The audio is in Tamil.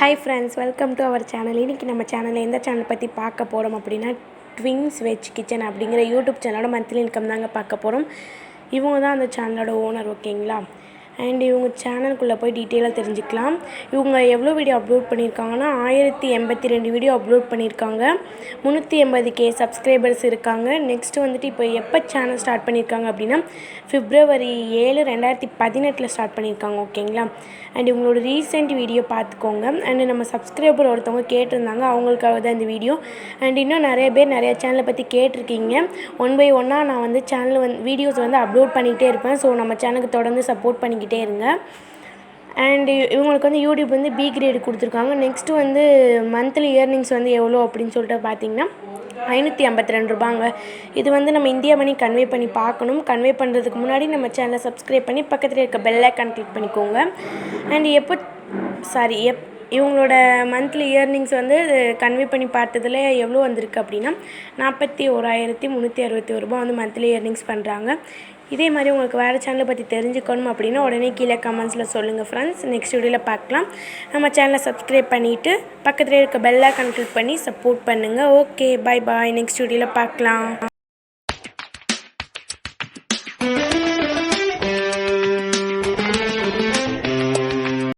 Hi friends, welcome to our channel. இன்றைக்கி நம்ம சேனலில் எந்த சேனல் பற்றி பார்க்க போகிறோம் அப்படின்னா, ட்வின்ஸ் வெஜ் கிச்சன் அப்படிங்கிற யூடியூப் சேனலோட மந்த்லி இன்கம் தாங்க பார்க்க போகிறோம். இவங்க தான் அந்த சேனலோட ஓனர், ஓகேங்களா? அண்ட் இவங்க சேனலுக்குள்ளே போய் டீட்டெயிலாக தெரிஞ்சுக்கலாம். இவங்க எவ்வளோ வீடியோ அப்லோட் பண்ணியிருக்காங்கன்னா 1082 வீடியோ அப்லோட் பண்ணியிருக்காங்க. 380K சப்ஸ்கிரைபர்ஸ் இருக்காங்க. நெக்ஸ்ட்டு வந்துட்டு இப்போ எப்போ சேனல் ஸ்டார்ட் பண்ணியிருக்காங்க அப்படின்னா February 7, 2018 ஸ்டார்ட் பண்ணியிருக்காங்க, ஓகேங்களா? அண்ட் இவங்களோட ரீசெண்ட் வீடியோ பார்த்துக்கோங்க. அண்டு நம்ம சப்ஸ்கிரைபர் ஒருத்தவங்க கேட்டிருந்தாங்க, அவங்களுக்காக தான் இந்த வீடியோ. அண்ட் இன்னும் நிறைய பேர் நிறைய சேனலை பற்றி கேட்டிருக்கீங்க. ஒன் பை ஒன்னாக நான் வந்து சேனல் வீடியோஸ் அப்லோட் பண்ணிக்கிட்டே இருப்பேன். ஸோ நம்ம சேனலுக்கு தொடர்ந்து சப்போர்ட் பண்ணிக்கிட்டே இருங்க. அண்டு இவங்களுக்கு யூடியூப் பி கிரேடு கொடுத்துருக்காங்க. நெக்ஸ்ட்டு மந்த்லி இயர்னிங்ஸ் எவ்வளோ அப்படின்னு சொல்லிட்டு பார்த்தீங்கன்னா 552 ரூபாங்க. இது நம்ம இந்தியா மணி கன்வே பண்ணி பார்க்கணும். கன்வே பண்ணுறதுக்கு முன்னாடி நம்ம சேனலை சப்ஸ்கிரைப் பண்ணி பக்கத்தில் இருக்க பெல் ஐக்கான் கிளிக் பண்ணிக்கோங்க. அண்ட் இவங்களோட மந்த்லி இயர்னிங்ஸ் கன்வே பண்ணி பார்த்ததில் எவ்வளோ வந்திருக்கு அப்படின்னா 41,361 ரூபா மந்த்லி இயர்னிங்ஸ் பண்ணுறாங்க. இதே மாதிரி உங்களுக்கு வேறு சேனலை பற்றி தெரிஞ்சுக்கணும் அப்படின்னா உடனே கீழே கமெண்ட்ஸில் சொல்லுங்கள் ஃப்ரெண்ட்ஸ். நெக்ஸ்ட் வீடியோவில் பார்க்கலாம். நம்ம சேனலை சப்ஸ்கிரைப் பண்ணிவிட்டு பக்கத்தில் இருக்க பெல் ஐக்கான் கிளிக் பண்ணி சப்போர்ட் பண்ணுங்கள். Okay, bye bye. நெக்ஸ்ட் வீடியோவில் பார்க்கலாம்.